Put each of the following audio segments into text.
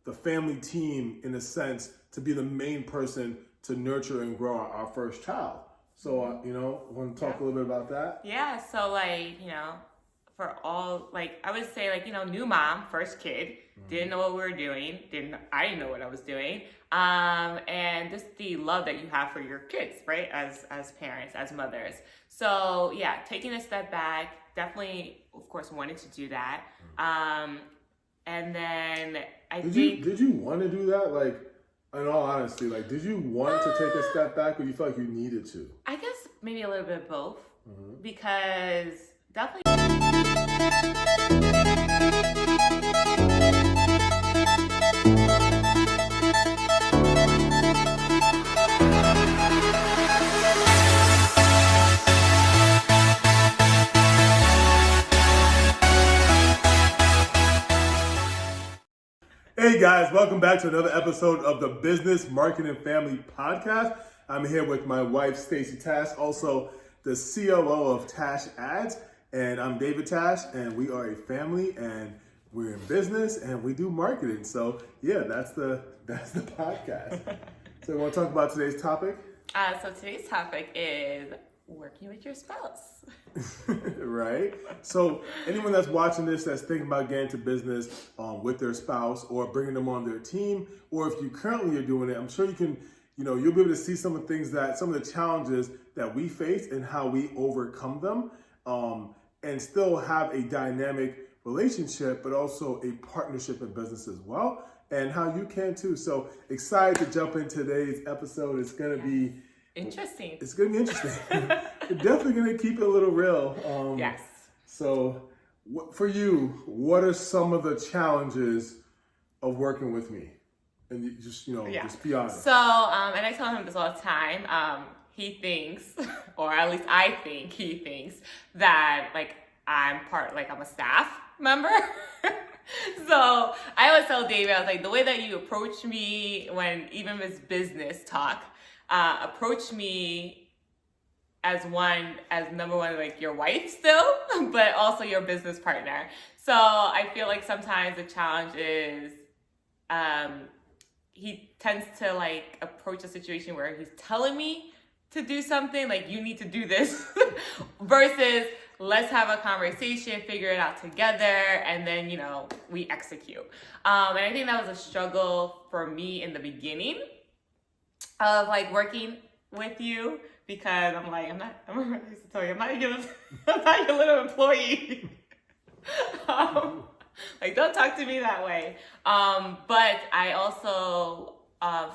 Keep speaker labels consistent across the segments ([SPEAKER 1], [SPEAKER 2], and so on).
[SPEAKER 1] the family team in a sense to be the main person to nurture and grow our first child. So, want to talk a little bit about that?
[SPEAKER 2] Yeah. So like, for all, like, I would say like, new mom, first kid, didn't know what we were doing. I didn't know what I was doing. And just the love that you have for your kids, right? As parents, as mothers. So yeah, taking a step back, definitely, of course, wanted to do that. And then
[SPEAKER 1] Did you want to do that? Like, in all honesty, like, did you want to take a step back, or you felt like you needed to?
[SPEAKER 2] I guess maybe a little bit of both, because definitely.
[SPEAKER 1] Hey guys, welcome back to another episode of the Business Marketing Family Podcast. I'm here with my wife, Stacey Tash, also the COO of Tash Ads, and I'm David Tash, and we are a family, and we're in business, and we do marketing. So yeah, that's the podcast. So we want to talk about today's topic?
[SPEAKER 2] So today's topic is working with your spouse.
[SPEAKER 1] Right? So anyone that's watching this that's thinking about getting into business with their spouse or bringing them on their team, or if you currently are doing it, I'm sure you can, you'll be able to see some of the challenges that we face and how we overcome them, and still have a dynamic relationship, but also a partnership in business as well, and how you can too. So excited to jump into today's episode. It's going to be
[SPEAKER 2] interesting.
[SPEAKER 1] It's going to be interesting. We're definitely going to keep it a little real.
[SPEAKER 2] Yes.
[SPEAKER 1] So for you, what are some of the challenges of working with me? And you just be honest.
[SPEAKER 2] So, and I tell him this all the time. He thinks, or at least I think he thinks that I'm a staff member. So I always tell David, I was like, the way that you approach me when even with business talk, approach me as number one, like your wife still, but also your business partner. So I feel like sometimes the challenge is, he tends to approach a situation where he's telling me to do something, like you need to do this, versus let's have a conversation, figure it out together, and then, we execute. And I think that was a struggle for me in the beginning of working with you, because I'm not your little employee. Don't talk to me that way. But I also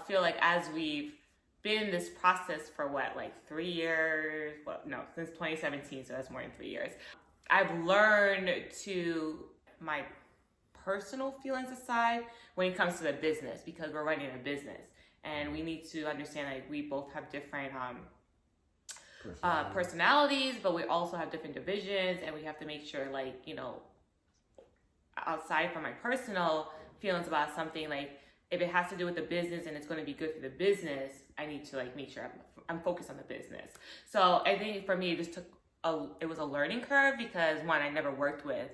[SPEAKER 2] feel like as we've been in this process for 3 years? Since 2017, so that's more than 3 years. I've learned to my personal feelings aside when it comes to the business, because we're running a business and we need to understand we both have different personalities, but we also have different divisions, and we have to make sure outside from my personal feelings about something, if it has to do with the business and it's going to be good for the business, I need to make sure I'm focused on the business. So I think for me, it just it was a learning curve, because one, I never worked with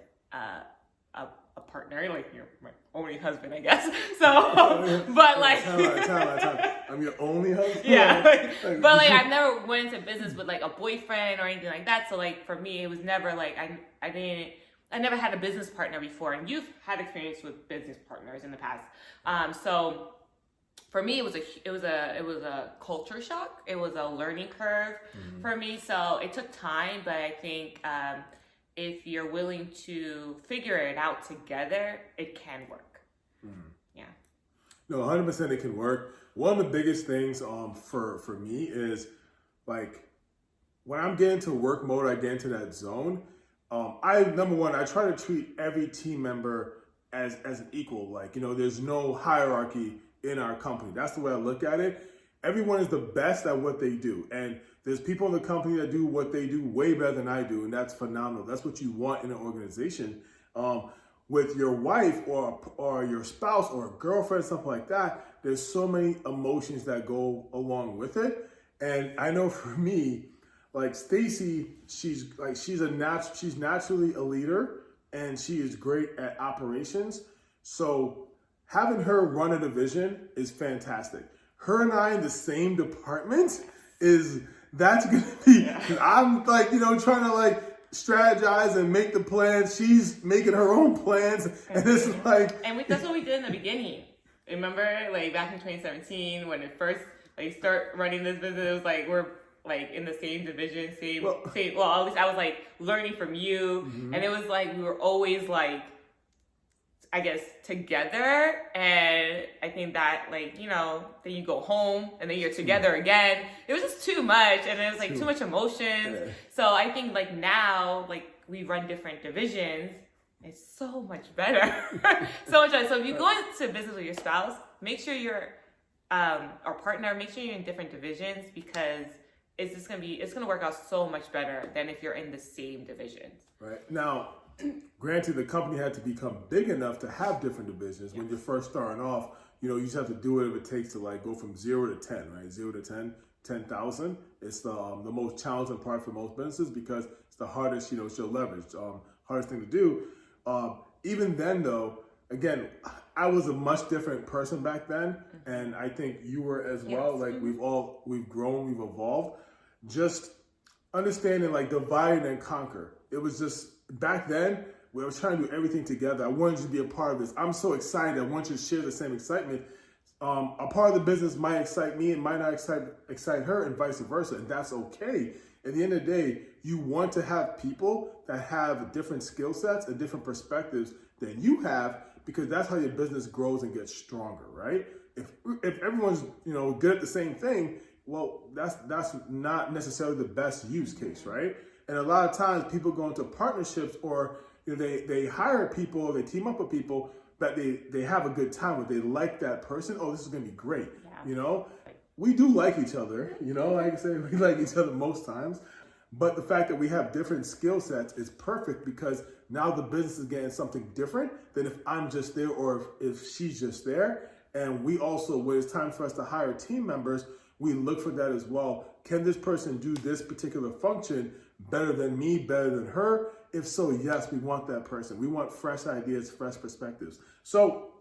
[SPEAKER 2] a partner, you're my only husband, I guess. So, but
[SPEAKER 1] time. I'm your only husband?
[SPEAKER 2] Yeah. But I've never went into business with a boyfriend or anything like that. So for me, it was never I never had a business partner before, and you've had experience with business partners in the past. So for me, it was a culture shock. It was a learning curve for me. So it took time, but I think if you're willing to figure it out together, it can work. Yeah.
[SPEAKER 1] No, 100% it can work. One of the biggest things for me is when I'm getting to work mode, I get into that zone. Number one, I try to treat every team member as an equal. There's no hierarchy in our company. That's the way I look at it. Everyone is the best at what they do. And there's people in the company that do what they do way better than I do. And that's phenomenal. That's what you want in an organization. With your wife or your spouse or a girlfriend, something like that, there's so many emotions that go along with it. And I know for me, Stacey, she's naturally a leader, and she is great at operations. So having her run a division is fantastic. Her and I in the same department that's gonna be, cause I'm like, trying to like strategize and make the plans. She's making her own plans, and it's like,
[SPEAKER 2] that's what we did in the beginning. Remember, like back in 2017 when it first like start running this business, it was like we're like in the same division, same. Well, at least I was like learning from you, and it was like we were always like, I guess, together. And I think that like, then you go home and then you're together again. It was just too much, and it was like too much emotions. Yeah. So I think like now, like we run different divisions. It's so much better. So much better. So if you go into business with your spouse, make sure you're or partner, make sure you're in different divisions, because it's gonna work out so much better than if you're in the same divisions. Right.
[SPEAKER 1] Now, granted, the company had to become big enough to have different divisions. Yes. When you're first starting off, you just have to do whatever it takes to like go from 0 to 10, right? 0 to 10, 10,000. It's the most challenging part for most businesses, because it's the hardest, it's your leverage, hardest thing to do. Even then though, again, I was a much different person back then, and I think you were as well. Like we've grown, we've evolved. Just understanding like divide and conquer. It was just back then we were trying to do everything together. I wanted you to be a part of this. I'm so excited. I want you to share the same excitement. A part of the business might excite me and might not excite her, and vice versa, and that's okay. At the end of the day, you want to have people that have different skill sets and different perspectives than you have, because that's how your business grows and gets stronger, right? If everyone's good at the same thing, well, that's not necessarily the best use case, right? And a lot of times people go into partnerships, or they hire people, they team up with people that they have a good time with. They like that person. Oh, this is gonna be great. Yeah. We do like each other, like I say, we like each other most times. But the fact that we have different skill sets is perfect, because now the business is getting something different than if I'm just there or if she's just there. And we also, when it's time for us to hire team members, we look for that as well. Can this person do this particular function better than me, better than her? If so, yes, we want that person. We want fresh ideas, fresh perspectives. So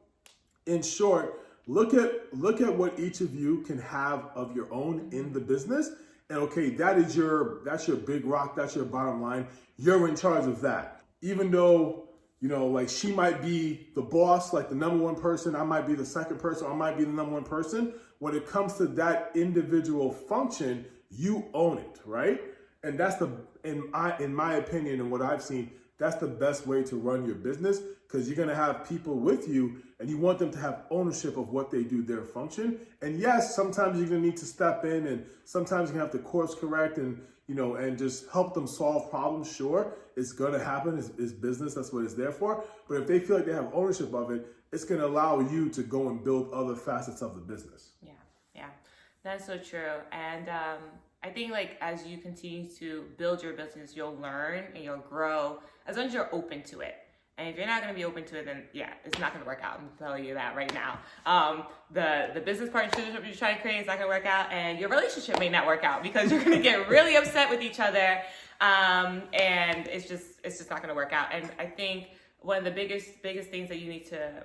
[SPEAKER 1] in short, look at what each of you can have of your own in the business. And okay, that's your big rock, that's your bottom line. You're in charge of that. Even though, like she might be the boss, like the number one person, I might be the second person, I might be the number one person. When it comes to that individual function, you own it, right? And that's in my opinion and what I've seen, that's the best way to run your business, because you're gonna have people with you and you want them to have ownership of what they do, their function. And yes, sometimes you're gonna need to step in, and sometimes you're gonna have to course correct and and just help them solve problems. Sure, it's gonna happen. It's business. That's what it's there for. But if they feel like they have ownership of it, it's gonna allow you to go and build other facets of the business.
[SPEAKER 2] Yeah, that's so true. And I think like as you continue to build your business, you'll learn and you'll grow as long as you're open to it. And if you're not going to be open to it, then it's not going to work out. I'm telling you that right now. The business partnership you're trying to create is not going to work out, and your relationship may not work out, because you're going to get really upset with each other, and it's just not going to work out. And I think one of the biggest things that you need to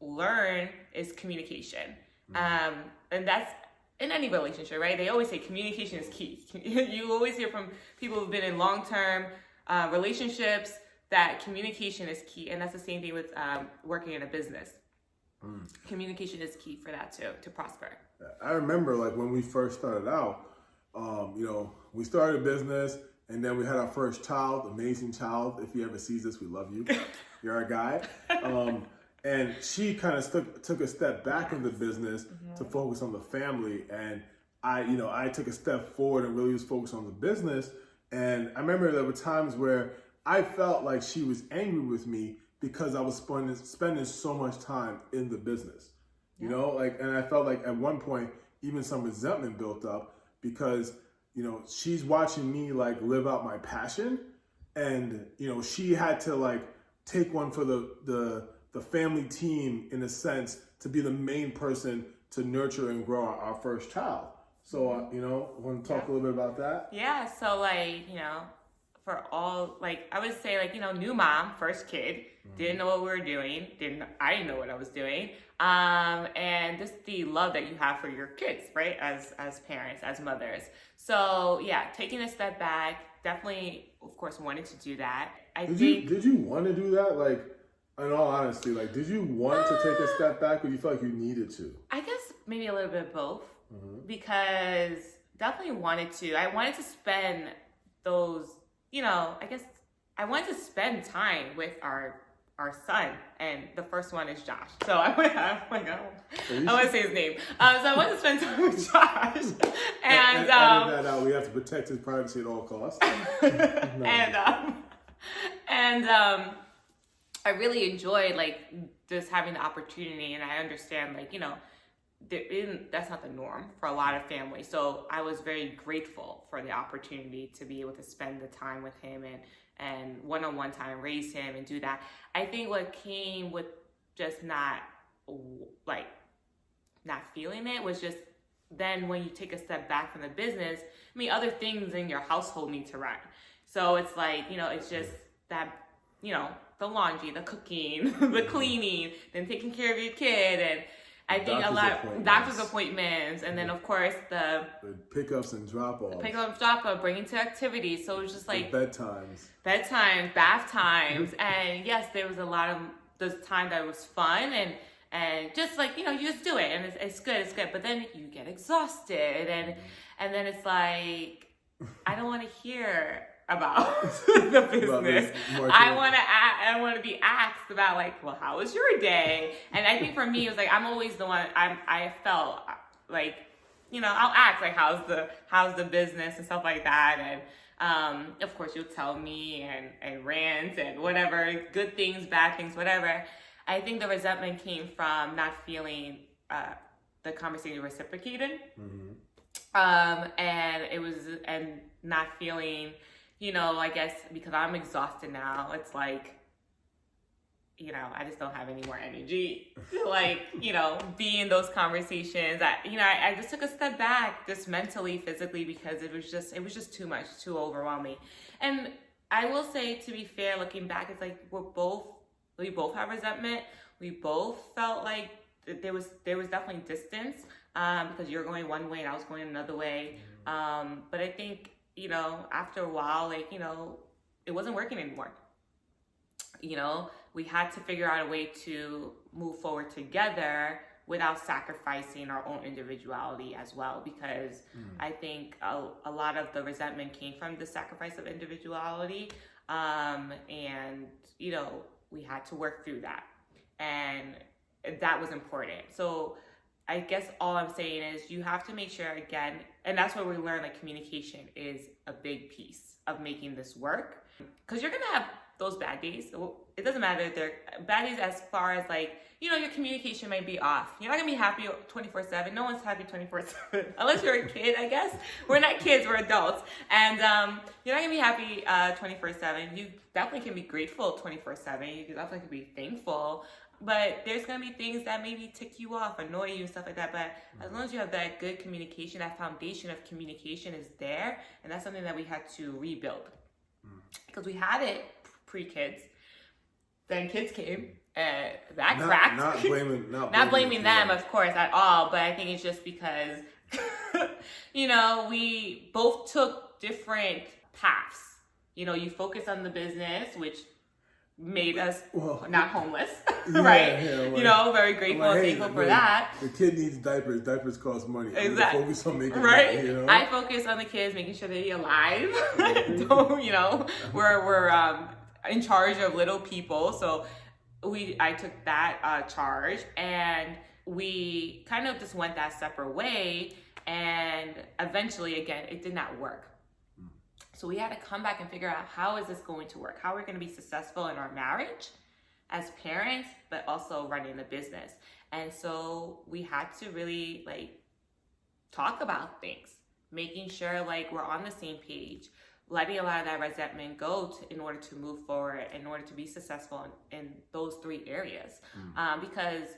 [SPEAKER 2] learn is communication, and that's in any relationship, right? They always say communication is key. You always hear from people who've been in long-term relationships that communication is key, and that's the same thing with working in a business. Communication is key for that too, to prosper.
[SPEAKER 1] I remember like when we first started out, we started a business, and then we had our first child, amazing child. If he ever sees this, we love you. You're our guy. And she kind of took a step back in the business to focus on the family, and I took a step forward and really was focused on the business. And I remember there were times where I felt like she was angry with me because I was spending so much time in the business, and I felt like at one point even some resentment built up, because she's watching me like live out my passion, and she had to like take one for the family team, in a sense, to be the main person to nurture and grow our first child. So want to talk a little bit about that?
[SPEAKER 2] Yeah. So like for all, like I would say, like new mom, first kid, didn't know what we were doing, I didn't know what I was doing. And just the love that you have for your kids, right? As parents, as mothers. So yeah, taking a step back, definitely, of course, wanted to do that.
[SPEAKER 1] Did you want to do that? Like, in all honesty, like, did you want to take a step back, or you felt like you needed to?
[SPEAKER 2] I guess maybe a little bit of both, because definitely wanted to. I wanted to spend those, I guess I wanted to spend time with our son, and the first one is Josh. So I want to say his name. So I wanted to spend time with Josh, and
[SPEAKER 1] edit that out. We have to protect his privacy at all costs.
[SPEAKER 2] And I really enjoyed just having the opportunity, and I understand that's not the norm for a lot of families. So I was very grateful for the opportunity to be able to spend the time with him and one-on-one time, raise him and do that. I think what came with just not feeling it was just then when you take a step back from the business, other things in your household need to run. So it's it's just that, the laundry, the cooking, the cleaning, then taking care of your kid, and I think doctor's appointments, and then of course the
[SPEAKER 1] pickups and drop-offs.
[SPEAKER 2] Bringing to activities. So it was just
[SPEAKER 1] bedtimes,
[SPEAKER 2] bath times, and yes, there was a lot of those times that was fun and just you just do it, and it's good. But then you get exhausted, and then it's I don't want to hear about the business. I want to be asked about well, how was your day? And I think for me, it was I'm always the one. I felt I'll ask how's the business and stuff like that, and of course you'll tell me and rant and whatever, good things, bad things, whatever. I think the resentment came from not feeling the conversation reciprocated, and not feeling. I guess because I'm exhausted now, it's I just don't have any more energy to be in those conversations. I just took a step back, just mentally, physically, because it was just too much, too overwhelming. And I will say, to be fair, looking back, it's we both have resentment. We both felt like there was definitely distance, because you're going one way and I was going another way. But I think, after a while, it wasn't working anymore. We had to figure out a way to move forward together without sacrificing our own individuality as well, because I think a lot of the resentment came from the sacrifice of individuality. And, we had to work through that, and that was important. So I guess all I'm saying is you have to make sure, again, and that's where we learn communication is a big piece of making this work, because you're going to have those bad days. It doesn't matter if they're bad days as far as your communication might be off. You're not going to be happy 24/7. No one's happy 24/7 unless you're a kid, I guess. We're not kids, we're adults. And you're not going to be happy 24/7. You definitely can be grateful 24/7. You definitely can be thankful. But there's going to be things that maybe tick you off, annoy you, and stuff like that. But as long as you have that good communication, that foundation of communication is there, and that's something that we had to rebuild. Because we had it pre-kids, then kids came, and that cracked. Not blaming them, of course, at all. But I think it's just because, we both took different paths. You focus on the business, which made us not homeless, right? Yeah, very grateful and thankful for that.
[SPEAKER 1] The kid needs diapers. Diapers cost money.
[SPEAKER 2] Exactly.
[SPEAKER 1] Focus on making
[SPEAKER 2] money,
[SPEAKER 1] money.
[SPEAKER 2] I focus on the kids, making sure they're alive. We're in charge of little people, so I took that charge, and we kind of just went that separate way, and eventually, again, it did not work. So we had to come back and figure out, how is this going to work? How are we going to be successful in our marriage as parents, but also running the business? And so we had to really talk about things, making sure we're on the same page, letting a lot of that resentment go in order to move forward, in order to be successful in those three areas. Because,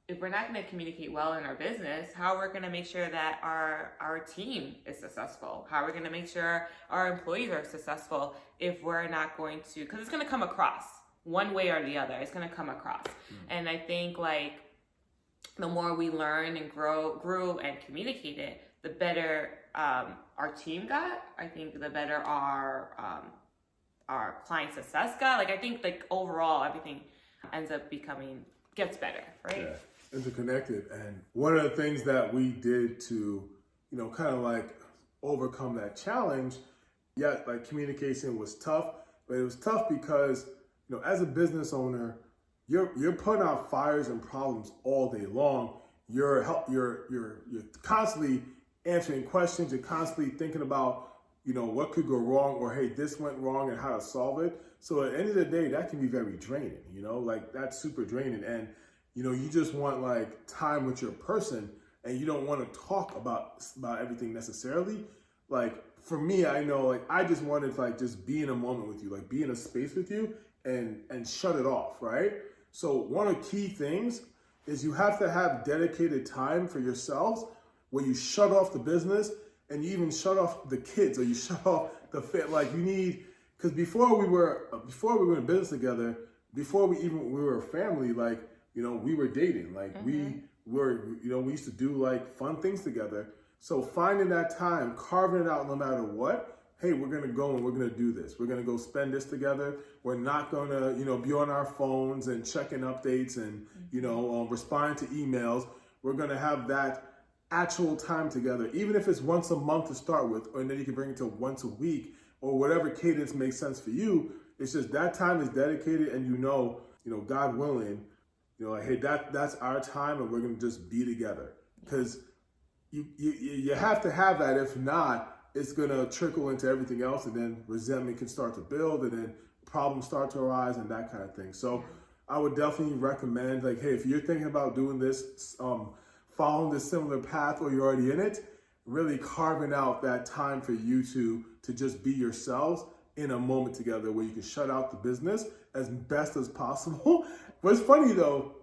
[SPEAKER 2] if we're not going to communicate well in our business, how are we going to make sure that our team is successful? How are we going to make sure our employees are successful if we're not going to, because it's going to come across one way or the other. It's going to come across. And I think like the more we learn and grew and communicated, the better our team got. I think the better our client success got. Like I think like overall everything ends up gets better, right?
[SPEAKER 1] Yeah. Interconnected. And one of the things that we did to, kind of like overcome that challenge, like communication was tough, but it was tough because, as a business owner, you're putting out fires and problems all day long. You're constantly answering questions. You're constantly thinking about, what could go wrong, or hey, this went wrong and how to solve it. So at the end of the day, that can be very draining, like that's super draining. And you just want like time with your person, and you don't want to talk about everything necessarily. Like for me, I know like I just wanted to like just be in a moment with you, like be in a space with you and shut it off, right? So one of the key things is you have to have dedicated time for yourselves where you shut off the business and you even shut off the kids, or you shut off the like you need, because before we were in business together, before we were a family, like we were dating, like we were, we used to do like fun things together. So finding that time, carving it out no matter what, hey, we're going to go and we're going to do this. We're going to go spend this together. We're not going to, be on our phones and checking updates and, responding to emails. We're going to have that actual time together, even if it's once a month to start with, and then you can bring it to once a week or whatever cadence makes sense for you. It's just that time is dedicated, and God willing, like, hey, that's our time, and we're going to just be together. Because you have to have that. If not, it's going to trickle into everything else, and then resentment can start to build, and then problems start to arise and that kind of thing. So I would definitely recommend, like, hey, if you're thinking about doing this, following this similar path, or you're already in it, really carving out that time for you to just be yourselves in a moment together where you can shut out the business as best as possible. What's funny though,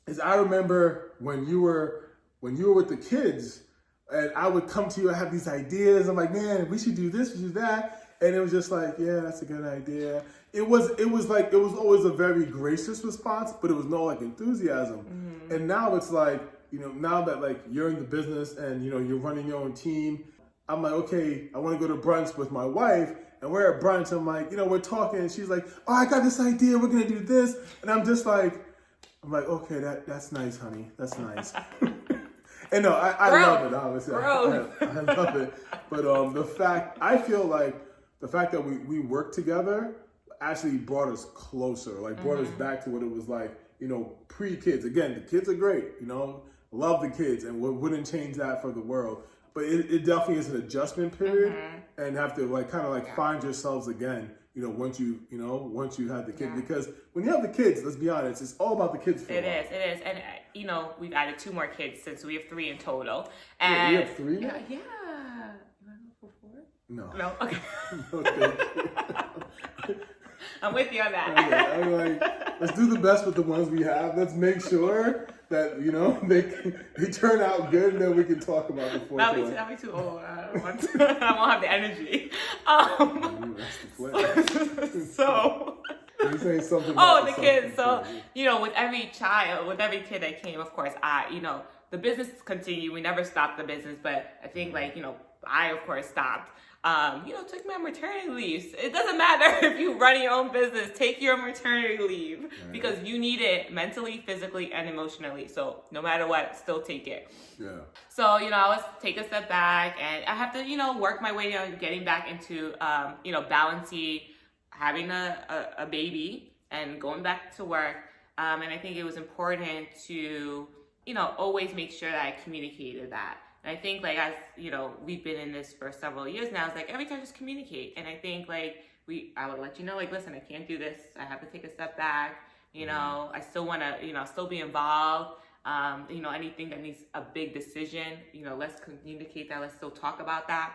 [SPEAKER 1] is I remember when you were with the kids, and I would come to you, I have these ideas. I'm like, man, we should do this, we should do that. And it was just like, yeah, that's a good idea. It was always a very gracious response, but it was no like enthusiasm. And now it's like, now that like you're in the business and you're running your own team, I'm like, okay, I want to go to brunch with my wife, and we're at brunch. I'm like, we're talking, and she's like, oh, I got this idea, we're gonna do this, and I'm like, okay, that's nice, honey, that's nice. And no, I love it, obviously. I love it. But I feel like the fact that we work together actually brought us closer, like brought us back to what it was like, pre-kids. Again, the kids are great, love the kids, and wouldn't change that for the world. But it definitely is an adjustment period, and have to like kind of like find yourselves again, once you have the kids. Because when you have the kids, let's be honest, it's all about the kids for
[SPEAKER 2] It is. And we've added 2 more kids since we have 3 in total. And
[SPEAKER 1] we have 3?
[SPEAKER 2] Yeah. You want to go for 4?
[SPEAKER 1] No.
[SPEAKER 2] Okay.
[SPEAKER 1] Okay.
[SPEAKER 2] I'm with you on that.
[SPEAKER 1] Okay. I'm like, let's do the best with the ones we have. Let's make sure that they turn out good, and then we can talk about the 4th one.
[SPEAKER 2] That'll be too old. I won't have the energy.
[SPEAKER 1] That's the plan.
[SPEAKER 2] So.
[SPEAKER 1] You're saying something.
[SPEAKER 2] The kids. So with every kid that came, of course, the business continued. We never stopped the business, but I think I of course stopped. Took my maternity leave. It doesn't matter if you run your own business, take your maternity leave because you need it mentally, physically, and emotionally. So no matter what, still take it.
[SPEAKER 1] Yeah.
[SPEAKER 2] So, I was take a step back, and I have to, work my way on getting back into, balancing having a baby and going back to work. And I think it was important to, always make sure that I communicated that. And I think as we've been in this for several years now, it's like every time just communicate. And I think I would let you know, listen, I can't do this. I have to take a step back. I still want to, still be involved. Anything that needs a big decision, let's communicate that. Let's still talk about that.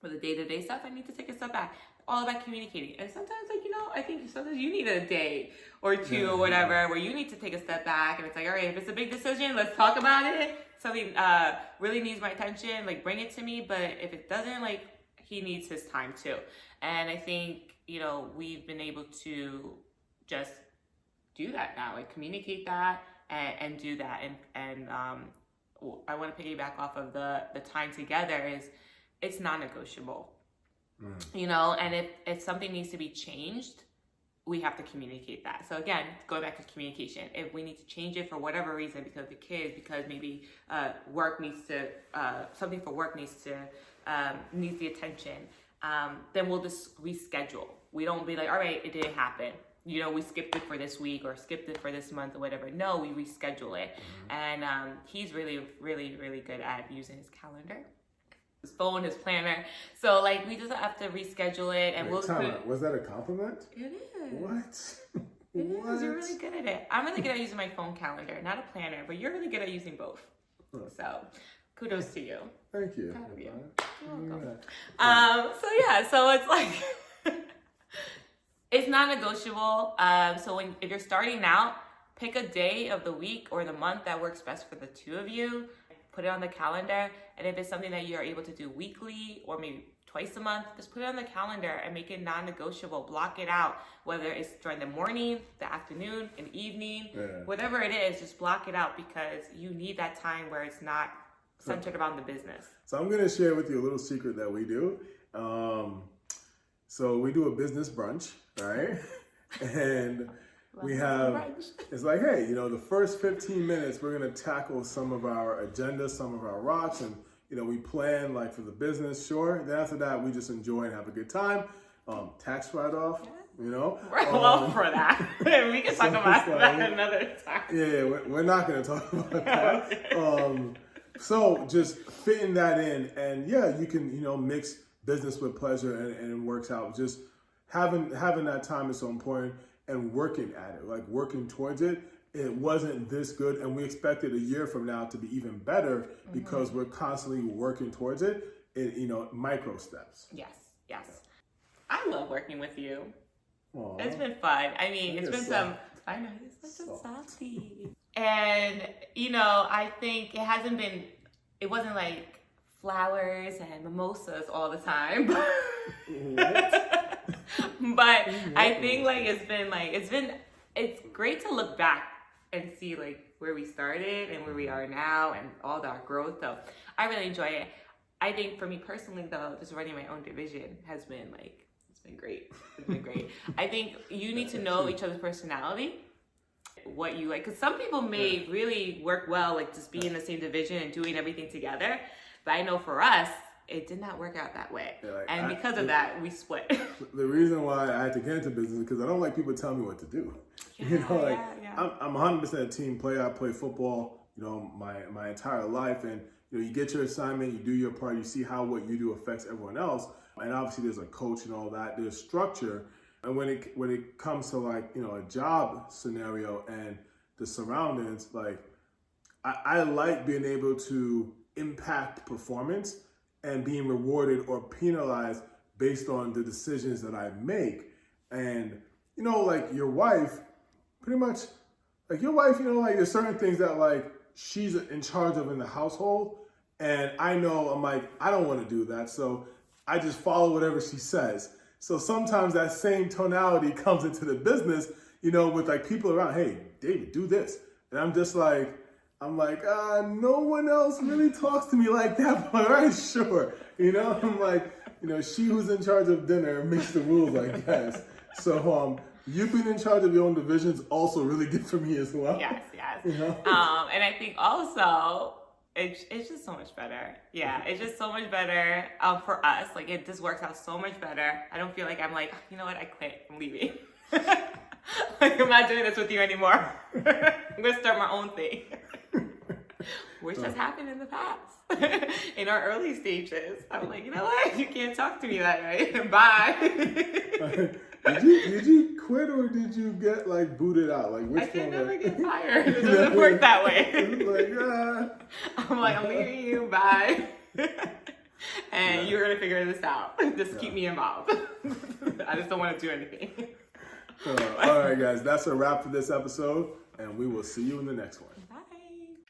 [SPEAKER 2] For the day-to-day stuff, I need to take a step back. All about communicating. And sometimes, I think sometimes you need a day or two or whatever where you need to take a step back, and it's like, all right, if it's a big decision, let's talk about it. Something really needs my attention, like bring it to me. But if it doesn't, like he needs his time too. And I think, you know, we've been able to just do that now, like communicate that and do that. And I want to piggyback off of the time together is it's non-negotiable. You know, and if something needs to be changed, we have to communicate that. So again, going back to communication, if we need to change it for whatever reason, because of the kids, because maybe work needs to, something for work needs the attention, then we'll just reschedule. We don't be like, all right, it didn't happen. You know, we skipped it for this week or skipped it for this month or whatever. No, we reschedule it. And he's really, really, really good at using his calendar, his phone, his planner. So like we just have to reschedule it, and
[SPEAKER 1] was that a compliment?
[SPEAKER 2] It is.
[SPEAKER 1] What?
[SPEAKER 2] It is. You're really good at it. I'm really good at using my phone calendar, not a planner, but you're really good at using both. So kudos to you.
[SPEAKER 1] Thank you.
[SPEAKER 2] Proud of you. You're welcome. So it's like it's non-negotiable. So if you're starting out, pick a day of the week or the month that works best for the two of you. Put it on the calendar, and if it's something that you're able to do weekly or maybe twice a month, just put it on the calendar and make it non-negotiable. Block it out, whether it's during the morning, the afternoon, an evening, whatever it is, just block it out because you need that time where it's not centered around the business.
[SPEAKER 1] So I'm going to share with you a little secret that we do. So we do a business brunch, right? And we have, it's like, hey, you know, the first 15 minutes, we're going to tackle some of our agenda, some of our rocks, and, you know, we plan like for the business, sure. Then after that, we just enjoy and have a good time. Tax write-off, you know.
[SPEAKER 2] We're well for that. We can talk about that another time.
[SPEAKER 1] Yeah, we're not going to talk about that. So just fitting that in, and yeah, you can, you know, mix business with pleasure, and it works out. Just having that time is so important. And working at it, like working towards it. It wasn't this good, and we expected a year from now to be even better because we're constantly working towards it in, you know, micro steps.
[SPEAKER 2] Yes. I love working with you.
[SPEAKER 1] Aww.
[SPEAKER 2] It's been fun. I mean, it's been some. I know, it's such a softie. And you know, I think it wasn't like flowers and mimosas all the time. But I think like it's great to look back and see like where we started and where we are now and all our growth. So I really enjoy it. I think for me personally though, just running my own division has been like, it's been great. It's been great. I think you need to know each other's personality, what you like, because some people may really work well like just being in the same division and doing everything together. But I know for us, it did not work out that way. Yeah, and because of that, we split. The
[SPEAKER 1] reason why I had to get into business is because I don't like people telling me what to do. Yeah, you know, like I'm 100% a team player. I play football, you know, my entire life. And, you know, you get your assignment, you do your part, you see how what you do affects everyone else. And obviously there's a coach and all that, there's structure. And when it comes to like, you know, a job scenario and the surroundings, like I like being able to impact performance and being rewarded or penalized based on the decisions that I make. And, you know, like your wife, pretty much, like your wife, you know, like there's certain things that like she's in charge of in the household. And I know, I'm like, I don't want to do that. So I just follow whatever she says. So sometimes that same tonality comes into the business, you know, with like people around, hey, David, do this. And I'm like, no one else really talks to me like that, but all right, sure. You know, I'm like, you know, she who's in charge of dinner makes the rules, I guess. So you being in charge of your own division is also really good for me as well.
[SPEAKER 2] Yes.
[SPEAKER 1] You know?
[SPEAKER 2] And I think also it's just so much better. Yeah, it's just so much better for us. Like it just works out so much better. I don't feel like I'm like, you know what, I quit, I'm leaving. Like I'm not doing this with you anymore. I'm gonna start my own thing. Which has happened in the past. In our early stages. I'm like, you know what? You can't talk to me that way. Bye.
[SPEAKER 1] Did you quit or did you get like booted out? Like which
[SPEAKER 2] I can never get fired. It doesn't work that way. I'm like, I'm leaving you. Bye. And you're gonna figure this out. Just keep me involved. I just don't want to do anything.
[SPEAKER 1] All right, guys, that's a wrap for this episode, and we will see you in the next one.
[SPEAKER 2] Bye.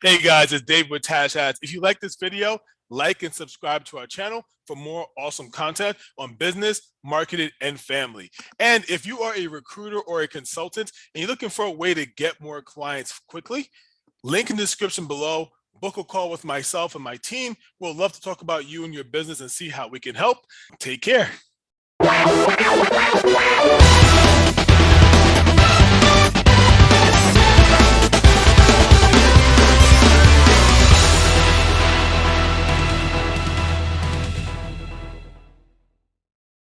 [SPEAKER 3] Hey guys, it's Dave with Tash Ads. If you like this video, like and subscribe to our channel for more awesome content on business, marketing, and family. And if you are a recruiter or a consultant and you're looking for a way to get more clients quickly, link in the description below. Book a call with myself and my team. We'll love to talk about you and your business and see how we can help. Take care.